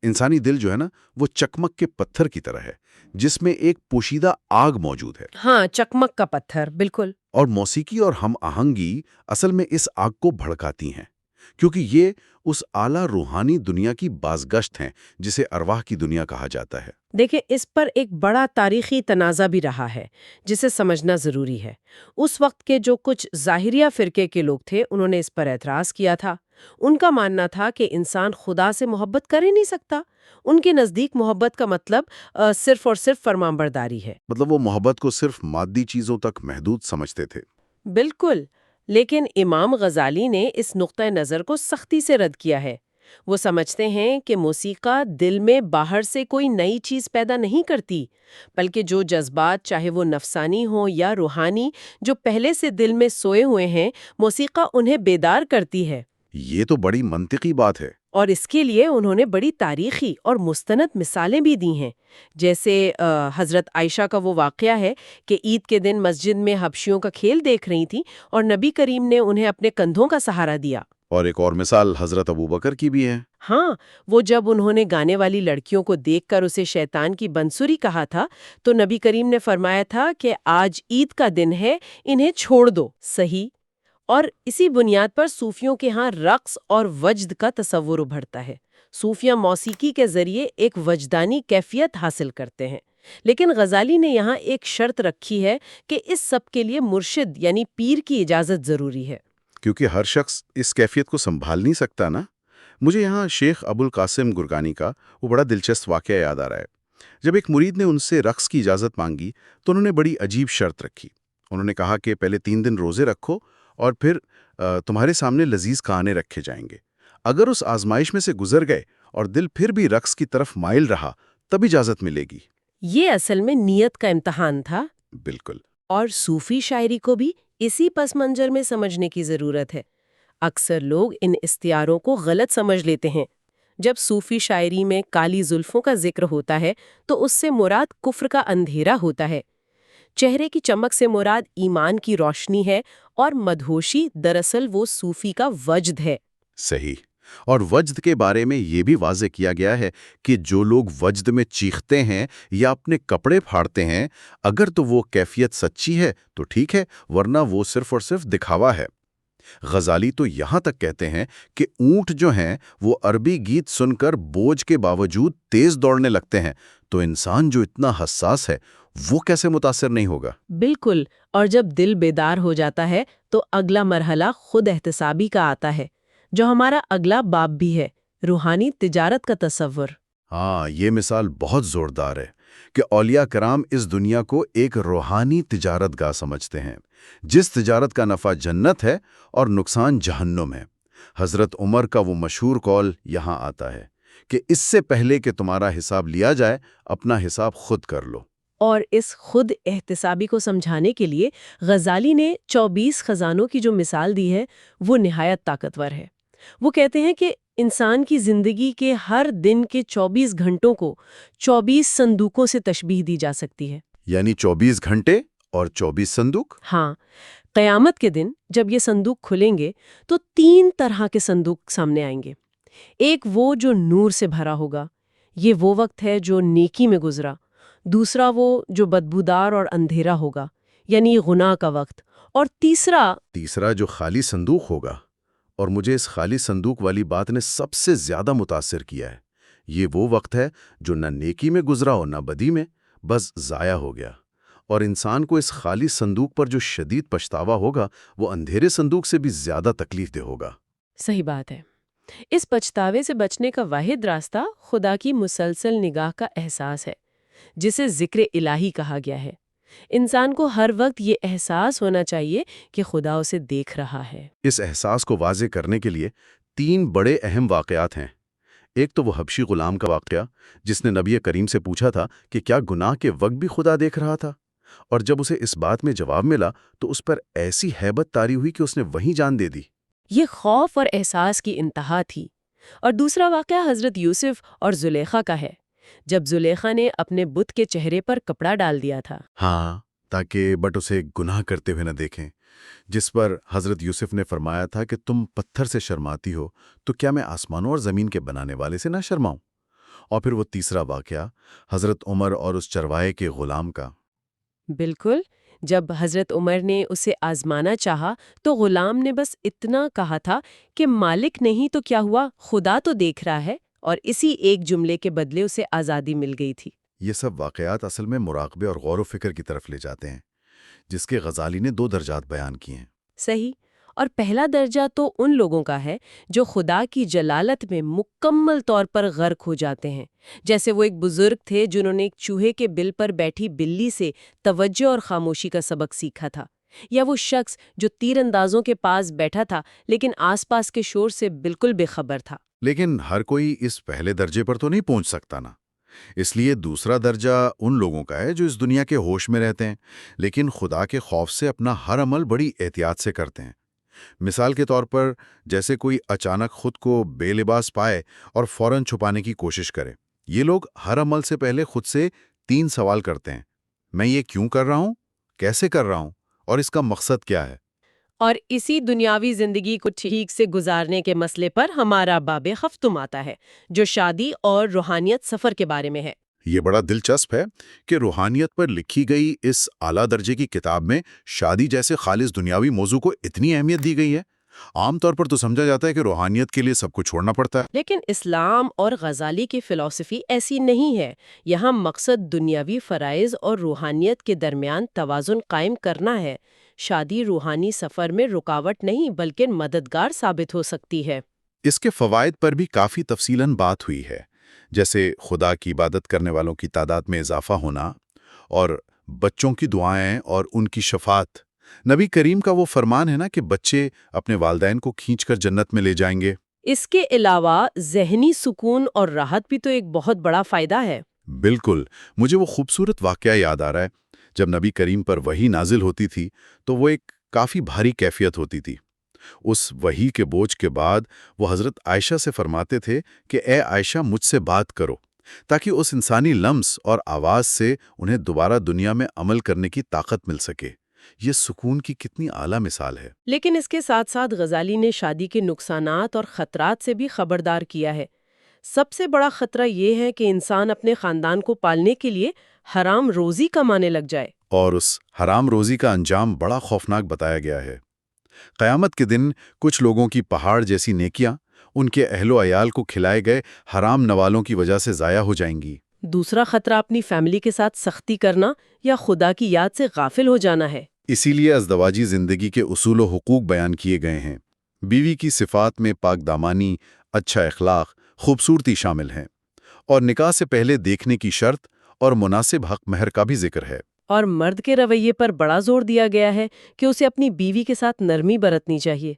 انسانی دل جو ہے نا، وہ چکمک کے پتھر کی طرح ہے، جس میں ایک پوشیدہ آگ موجود ہے۔ ہاں، چکمک کا پتھر، بالکل۔ اور موسیقی اور ہم آہنگی اصل میں اس آگ کو بھڑکاتی ہیں، کیونکہ یہ اس اعلیٰ روحانی دنیا کی بازگشت ہیں جسے ارواح کی دنیا کہا جاتا ہے۔ دیکھیں، اس پر ایک بڑا تاریخی تنازع بھی رہا ہے، جسے سمجھنا ضروری ہے۔ اس وقت کے جو کچھ ظاہریہ فرقے کے لوگ تھے، انہوں نے اس پر اعتراض کیا تھا۔ ان کا ماننا تھا کہ انسان خدا سے محبت کر ہی نہیں سکتا۔ ان کے نزدیک محبت کا مطلب صرف اور صرف فرمانبرداری ہے۔ مطلب وہ محبت کو صرف مادی چیزوں تک محدود سمجھتے تھے۔ بالکل، لیکن امام غزالی نے اس نقطۂ نظر کو سختی سے رد کیا ہے۔ وہ سمجھتے ہیں کہ موسیقی دل میں باہر سے کوئی نئی چیز پیدا نہیں کرتی، بلکہ جو جذبات، چاہے وہ نفسانی ہوں یا روحانی، جو پہلے سے دل میں سوئے ہوئے ہیں، موسیقی انہیں بیدار کرتی ہے۔ یہ تو بڑی منطقی بات ہے۔ اور اس کے لیے انہوں نے بڑی تاریخی اور مستند مثالیں بھی دی ہیں، جیسے حضرت عائشہ کا وہ واقعہ ہے کہ عید کے دن مسجد میں حبشیوں کا کھیل دیکھ رہی تھیں اور نبی کریم نے انہیں اپنے کندھوں کا سہارا دیا۔ اور ایک اور مثال حضرت ابوبکر کی بھی ہے۔ ہاں، وہ جب انہوں نے گانے والی لڑکیوں کو دیکھ کر اسے شیطان کی بنسری کہا تھا تو نبی کریم نے فرمایا تھا کہ آج عید کا دن ہے، انہیں چھوڑ دو۔ صحیح۔ اور اسی بنیاد پر صوفیوں کے ہاں رقص اور وجد کا تصور ابھرتا ہے۔ صوفیہ موسیقی کے ذریعے ایک وجدانی کیفیت حاصل کرتے ہیں، لیکن غزالی نے یہاں ایک شرط رکھی ہے کہ اس سب کے لیے مرشد یعنی پیر کی اجازت ضروری ہے۔ کیونکہ ہر شخص اس کیفیت کو سنبھال نہیں سکتا نا۔ مجھے یہاں شیخ ابو القاسم گرگانی کا وہ بڑا دلچسپ واقعہ یاد آ رہا ہے۔ جب ایک مرید نے ان سے رقص کی اجازت مانگی تو انہوں نے بڑی عجیب شرط رکھی۔ انہوں نے کہا کہ پہلے 3 دن روزے رکھو اور پھر تمہارے سامنے لذیذ کھانے رکھے جائیں گے۔ اگر اس آزمائش میں سے گزر گئے اور دل پھر بھی رقص کی طرف مائل رہا تب اجازت ملے گی۔ یہ اصل میں نیت کا امتحان تھا، بالکل۔ اور صوفی شاعری کو بھی اسی پس منظر میں سمجھنے کی ضرورت ہے۔ اکثر لوگ ان استعاروں کو غلط سمجھ لیتے ہیں۔ جب صوفی شاعری میں کالی زلفوں کا ذکر ہوتا ہے تو اس سے مراد کفر کا اندھیرا ہوتا ہے۔ چہرے کی چمک سے مراد ایمان کی روشنی ہے، اور مدہوشی دراصل وہ صوفی کا وجد ہے۔ صحیح۔ اور وجد کے بارے میں یہ بھی واضح کیا گیا ہے کہ جو لوگ وجد میں چیختے ہیں یا اپنے کپڑے پھاڑتے ہیں، اگر تو وہ کیفیت سچی ہے تو ٹھیک ہے، ورنہ وہ صرف اور صرف دکھاوا ہے۔ غزالی تو یہاں تک کہتے ہیں کہ اونٹ جو ہیں وہ عربی گیت سن کر بوجھ کے باوجود تیز دوڑنے لگتے ہیں، تو انسان جو اتنا حساس ہے وہ کیسے متاثر نہیں ہوگا؟ بالکل، اور جب دل بیدار ہو جاتا ہے تو اگلا مرحلہ خود احتسابی کا آتا ہے، جو ہمارا اگلا باب بھی ہے، روحانی تجارت کا تصور۔ ہاں، یہ مثال بہت زوردار ہے کہ اولیاء کرام اس دنیا کو ایک روحانی تجارت گاہ سمجھتے ہیں، جس تجارت کا نفع جنت ہے اور نقصان جہنم ہے۔ حضرت عمر کا وہ مشہور قول یہاں آتا ہے کہ اس سے پہلے کہ تمہارا حساب لیا جائے، اپنا حساب خود کر لو۔ اور اس خود احتسابی کو سمجھانے کے لیے غزالی نے 24 خزانوں کی جو مثال دی ہے وہ نہایت طاقتور ہے۔ وہ کہتے ہیں کہ انسان کی زندگی کے ہر دن کے 24 گھنٹوں کو 24 صندوقوں سے تشبیہ دی جا سکتی ہے۔ یعنی 24 گھنٹے اور 24 صندوق؟ ہاں، قیامت کے دن جب یہ صندوق کھلیں گے تو 3 طرح کے صندوق سامنے آئیں گے۔ ایک وہ جو نور سے بھرا ہوگا، یہ وہ وقت ہے جو نیکی میں گزرا۔ دوسرا وہ جو بدبودار اور اندھیرا ہوگا، یعنی گناہ کا وقت۔ اور تیسرا جو خالی صندوق ہوگا۔ اور مجھے اس خالی صندوق والی بات نے سب سے زیادہ متاثر کیا ہے۔ یہ وہ وقت ہے جو نہ نیکی میں گزرا اور نہ بدی میں، بس ضائع ہو گیا۔ اور انسان کو اس خالی صندوق پر جو شدید پچھتاوا ہوگا وہ اندھیرے صندوق سے بھی زیادہ تکلیف دہ ہوگا۔ صحیح بات ہے۔ اس پچھتاوے سے بچنے کا واحد راستہ خدا کی مسلسل نگاہ کا احساس ہے، جسے ذکر الہی کہا گیا ہے۔ انسان کو ہر وقت یہ احساس ہونا چاہیے کہ خدا اسے دیکھ رہا ہے۔ اس احساس کو واضح کرنے کے لیے 3 بڑے اہم واقعات ہیں۔ ایک تو وہ حبشی غلام کا واقعہ جس نے نبی کریم سے پوچھا تھا کہ کیا گناہ کے وقت بھی خدا دیکھ رہا تھا، اور جب اسے اس بات میں جواب ملا تو اس پر ایسی ہیبت طاری ہوئی کہ اس نے وہیں جان دے دی۔ یہ خوف اور احساس کی انتہا تھی۔ اور دوسرا واقعہ حضرت یوسف اور زلیخا کا ہے، جب زلیخا نے اپنے بت کے چہرے پر کپڑا ڈال دیا تھا۔ ہاں، تاکہ بٹ اسے گناہ کرتے ہوئے نہ دیکھیں، جس پر حضرت یوسف نے فرمایا تھا کہ تم پتھر سے شرماتی ہو تو کیا میں آسمانوں اور زمین کے بنانے والے سے نہ شرماؤں؟ اور پھر وہ تیسرا واقعہ حضرت عمر اور اس چرواہے کے غلام کا۔ بالکل، جب حضرت عمر نے اسے آزمانا چاہا تو غلام نے بس اتنا کہا تھا کہ مالک نہیں تو کیا ہوا، خدا تو دیکھ رہا ہے، اور اسی ایک جملے کے بدلے اسے آزادی مل گئی تھی۔ یہ سب واقعات اصل میں مراقبے اور غور و فکر کی طرف لے جاتے ہیں، جس کے غزالی نے 2 درجات بیان کیے ہیں۔ صحیح، اور پہلا درجہ تو ان لوگوں کا ہے جو خدا کی جلالت میں مکمل طور پر غرق ہو جاتے ہیں، جیسے وہ ایک بزرگ تھے جنہوں نے ایک چوہے کے بل پر بیٹھی بلی سے توجہ اور خاموشی کا سبق سیکھا تھا، یا وہ شخص جو تیر اندازوں کے پاس بیٹھا تھا لیکن آس پاس کے شور سے بالکل بے خبر تھا۔ لیکن ہر کوئی اس پہلے درجے پر تو نہیں پہنچ سکتا نا، اس لیے دوسرا درجہ ان لوگوں کا ہے جو اس دنیا کے ہوش میں رہتے ہیں لیکن خدا کے خوف سے اپنا ہر عمل بڑی احتیاط سے کرتے ہیں۔ مثال کے طور پر جیسے کوئی اچانک خود کو بے لباس پائے اور فوراً چھپانے کی کوشش کرے۔ یہ لوگ ہر عمل سے پہلے خود سے 3 سوال کرتے ہیں: میں یہ کیوں کر رہا ہوں، کیسے کر رہا ہوں، اور اس کا مقصد کیا ہے؟ اور اسی دنیاوی زندگی کو ٹھیک سے گزارنے کے مسئلے پر ہمارا باب ہفتم آتا ہے، جو شادی اور روحانیت سفر کے بارے میں ہے۔ یہ بڑا دلچسپ ہے کہ روحانیت پر لکھی گئی اس اعلیٰ درجے کی کتاب میں شادی جیسے خالص دنیاوی موضوع کو اتنی اہمیت دی گئی ہے۔ عام طور پر تو سمجھا جاتا ہے کہ روحانیت کے لیے سب کچھ چھوڑنا پڑتا ہے۔ لیکن اسلام اور غزالی کی فلسفی ایسی نہیں ہے۔ یہاں مقصد دنیاوی فرائض اور روحانیت کے درمیان توازن قائم کرنا ہے۔ شادی روحانی سفر میں رکاوٹ نہیں بلکہ مددگار ثابت ہو سکتی ہے۔ اس کے فوائد پر بھی کافی تفصیلاً بات ہوئی ہے، جیسے خدا کی عبادت کرنے والوں کی تعداد میں اضافہ ہونا اور بچوں کی دعائیں اور ان کی شفاعت۔ نبی کریم کا وہ فرمان ہے نا کہ بچے اپنے والدین کو کھینچ کر جنت میں لے جائیں گے۔ اس کے علاوہ ذہنی سکون اور راحت بھی تو ایک بہت بڑا فائدہ ہے۔ بالکل، مجھے وہ خوبصورت واقعہ یاد آ رہا ہے۔ جب نبی کریم پر وحی نازل ہوتی تھی تو وہ ایک کافی بھاری کیفیت ہوتی تھی۔ اس وحی کے بوجھ کے بعد وہ حضرت عائشہ سے فرماتے تھے کہ اے عائشہ مجھ سے بات کرو، تاکہ اس انسانی لمس اور آواز سے انہیں دوبارہ دنیا میں عمل کرنے کی طاقت مل سکے۔ یہ سکون کی کتنی اعلیٰ مثال ہے۔ لیکن اس کے ساتھ ساتھ غزالی نے شادی کے نقصانات اور خطرات سے بھی خبردار کیا ہے۔ سب سے بڑا خطرہ یہ ہے کہ انسان اپنے خاندان کو پالنے کے لیے حرام روزی کمانے لگ جائے۔ اور اس حرام روزی کا انجام بڑا خوفناک بتایا گیا ہے۔ قیامت کے دن کچھ لوگوں کی پہاڑ جیسی نیکیاں ان کے اہل و عیال کو کھلائے گئے حرام نوالوں کی وجہ سے ضائع ہو جائیں گی۔ دوسرا خطرہ اپنی فیملی کے ساتھ سختی کرنا یا خدا کی یاد سے غافل ہو جانا ہے۔ اسی لیے ازدواجی زندگی کے اصول و حقوق بیان کیے گئے ہیں۔ بیوی کی صفات میں پاک دامانی، اچھا اخلاق، خوبصورتی شامل ہیں، اور نکاح سے پہلے دیکھنے کی شرط اور مناسب حق مہر کا بھی ذکر ہے۔ اور مرد کے رویے پر بڑا زور دیا گیا ہے کہ اسے اپنی بیوی کے ساتھ نرمی برتنی چاہیے۔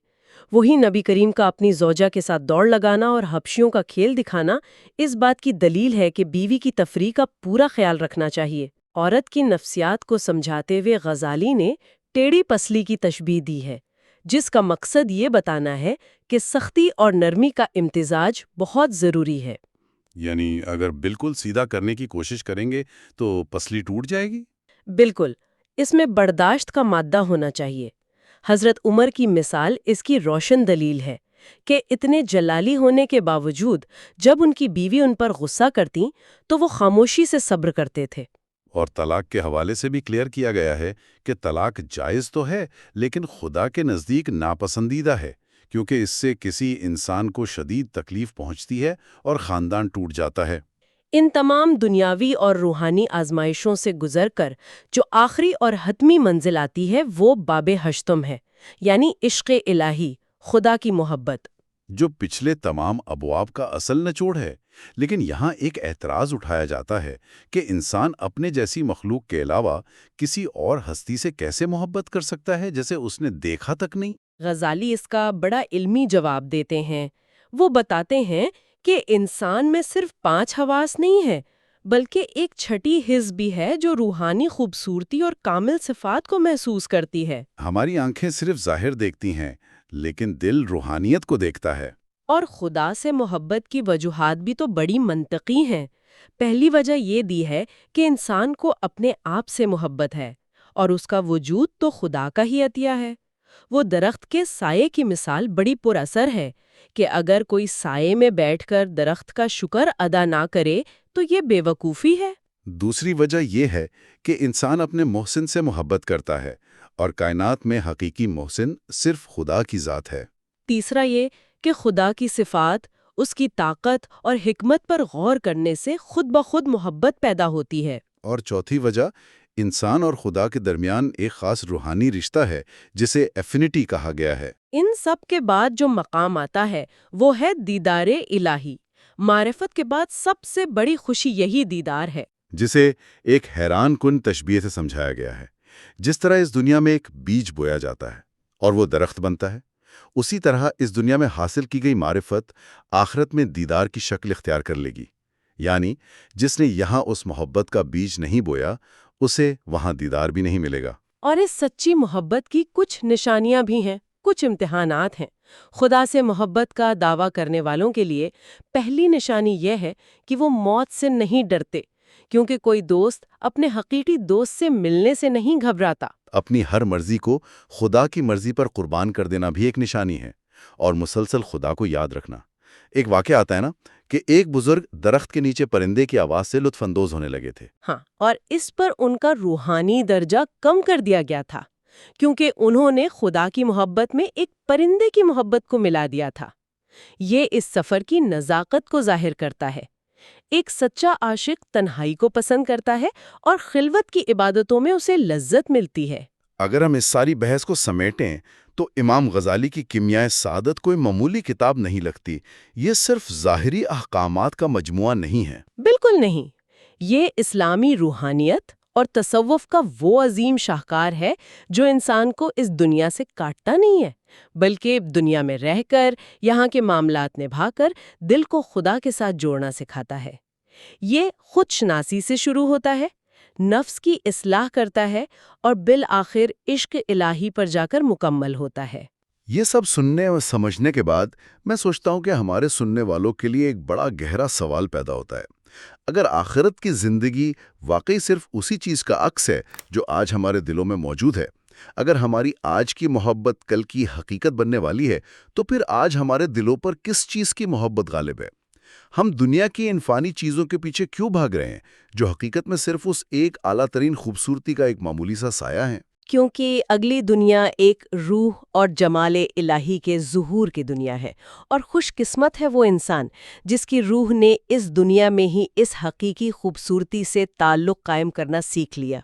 وہی نبی کریم کا اپنی زوجہ کے ساتھ دوڑ لگانا اور حبشیوں کا کھیل دکھانا اس بات کی دلیل ہے کہ بیوی کی تفریح کا پورا خیال رکھنا چاہیے۔ عورت کی نفسیات کو سمجھاتے ہوئے غزالی نے ٹیڑھی پسلی کی تشبیہ دی ہے، جس کا مقصد یہ بتانا ہے کہ سختی اور نرمی کا امتزاج بہت ضروری ہے۔ یعنی اگر بالکل سیدھا کرنے کی کوشش کریں گے تو پسلی ٹوٹ جائے گی؟ بالکل، اس میں برداشت کا مادہ ہونا چاہیے۔ حضرت عمر کی مثال اس کی روشن دلیل ہے کہ اتنے جلالی ہونے کے باوجود جب ان کی بیوی ان پر غصہ کرتی تو وہ خاموشی سے صبر کرتے تھے۔ اور طلاق کے حوالے سے بھی کلیئر کیا گیا ہے کہ طلاق جائز تو ہے لیکن خدا کے نزدیک ناپسندیدہ ہے، کیونکہ اس سے کسی انسان کو شدید تکلیف پہنچتی ہے اور خاندان ٹوٹ جاتا ہے۔ ان تمام دنیاوی اور روحانی آزمائشوں سے گزر کر جو آخری اور حتمی منزل آتی ہے وہ باب ہشتم ہے، یعنی عشق الہی، خدا کی محبت، جو پچھلے تمام ابواب کا اصل نچوڑ ہے۔ لیکن یہاں ایک اعتراض اٹھایا جاتا ہے کہ انسان اپنے جیسی مخلوق کے علاوہ کسی اور ہستی سے کیسے محبت کر سکتا ہے جسے اس نے دیکھا تک نہیں؟ غزالی اس کا بڑا علمی جواب دیتے ہیں۔ وہ بتاتے ہیں کہ انسان میں صرف 5 حواس نہیں ہے، بلکہ ایک چھٹی حس بھی ہے جو روحانی خوبصورتی اور کامل صفات کو محسوس کرتی ہے۔ ہماری آنکھیں صرف ظاہر دیکھتی ہیں لیکن دل روحانیت کو دیکھتا ہے۔ اور خدا سے محبت کی وجوہات بھی تو بڑی منطقی ہیں۔ پہلی وجہ یہ دی ہے کہ انسان کو اپنے آپ سے محبت ہے، اور اس کا وجود تو خدا کا ہی عطیہ ہے۔ وہ درخت کے سائے کی مثال بڑی پر اثر ہے کہ اگر کوئی سائے میں بیٹھ کر درخت کا شکر ادا نہ کرے تو یہ بے وقوفی ہے۔ دوسری وجہ یہ ہے کہ انسان اپنے محسن سے محبت کرتا ہے، اور کائنات میں حقیقی محسن صرف خدا کی ذات ہے۔ تیسرا یہ کہ خدا کی صفات، اس کی طاقت اور حکمت پر غور کرنے سے خود بخود محبت پیدا ہوتی ہے۔ اور چوتھی وجہ، انسان اور خدا کے درمیان ایک خاص روحانی رشتہ ہے جسے ایفینٹی کہا گیا ہے۔ ان سب کے بعد جو مقام آتا ہے وہ ہے دیدار الہی۔ معرفت کے بعد سب سے بڑی خوشی یہی دیدار ہے، جسے ایک حیران کن تشبیہ سے سمجھایا گیا ہے۔ جس طرح اس دنیا میں ایک بیج بویا جاتا ہے اور وہ درخت بنتا ہے، اسی طرح اس دنیا میں حاصل کی گئی معرفت آخرت میں دیدار کی شکل اختیار کر لے گی۔ یعنی جس نے یہاں اس محبت کا بیج نہیں بویا، اسے وہاں دیدار بھی نہیں ملے گا۔ اور اس سچی محبت کی کچھ نشانیاں بھی ہیں، کچھ امتحانات ہیں۔ خدا سے محبت کا دعویٰ کرنے والوں کے لیے پہلی نشانی یہ ہے کہ وہ موت سے نہیں ڈرتے، کیونکہ کوئی دوست اپنے حقیقی دوست سے ملنے سے نہیں گھبراتا۔ اپنی ہر مرضی کو خدا کی مرضی پر قربان کر دینا بھی ایک نشانی ہے، اور مسلسل خدا کو یاد رکھنا۔ ایک واقعہ آتا ہے نا کہ ایک بزرگ درخت کے نیچے پرندے کی آواز سے لطف اندوز ہونے لگے تھے۔ ہاں، اور اس پر ان کا روحانی درجہ کم کر دیا گیا تھا، کیونکہ انہوں نے خدا کی محبت میں ایک پرندے کی محبت کو ملا دیا تھا۔ یہ اس سفر کی نزاکت کو ظاہر کرتا ہے۔ ایک سچا عاشق تنہائی کو پسند کرتا ہے اور خلوت کی عبادتوں میں اسے لذت ملتی ہے۔ اگر ہم اس ساری بحث کو سمیٹیں تو امام غزالی کی کیمیائے سعادت کوئی معمولی کتاب نہیں لگتی۔ یہ صرف ظاہری احکامات کا مجموعہ نہیں ہے۔ بالکل نہیں، یہ اسلامی روحانیت اور تصوف کا وہ عظیم شاہکار ہے جو انسان کو اس دنیا سے کاٹتا نہیں ہے، بلکہ دنیا میں رہ کر، یہاں کے معاملات نبھا کر دل کو خدا کے ساتھ جوڑنا سکھاتا ہے۔ یہ خود شناسی سے شروع ہوتا ہے، نفس کی اصلاح کرتا ہے اور بالآخر عشق الہی پر جا کر مکمل ہوتا ہے۔ یہ سب سننے اور سمجھنے کے بعد میں سوچتا ہوں کہ ہمارے سننے والوں کے لیے ایک بڑا گہرا سوال پیدا ہوتا ہے۔ اگر آخرت کی زندگی واقعی صرف اسی چیز کا عکس ہے جو آج ہمارے دلوں میں موجود ہے، اگر ہماری آج کی محبت کل کی حقیقت بننے والی ہے، تو پھر آج ہمارے دلوں پر کس چیز کی محبت غالب ہے؟ ہم دنیا کی ان فانی چیزوں کے پیچھے کیوں بھاگ رہے ہیں جو حقیقت میں صرف اس ایک اعلیٰ ترین خوبصورتی کا ایک معمولی سا سایہ ہے؟ کیونکہ اگلی دنیا ایک روح اور جمال الہی کے ظہور کی دنیا ہے، اور خوش قسمت ہے وہ انسان جس کی روح نے اس دنیا میں ہی اس حقیقی خوبصورتی سے تعلق قائم کرنا سیکھ لیا۔